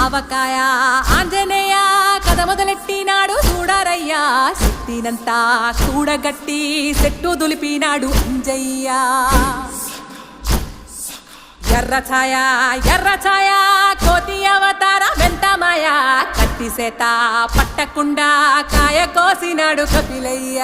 ఆవకాయ ఆంజనేయ కథ మొదలెట్టినాడు చూడారయ్యా శక్తినంతా కూడగట్టి చెట్టు దులిపినాడు అంజయ్య ఎర్ర ఛాయ కోతి అవతార వెంటమాయ కత్తి సేత పట్టకుండా కాయ కోసినాడు కపిలయ్య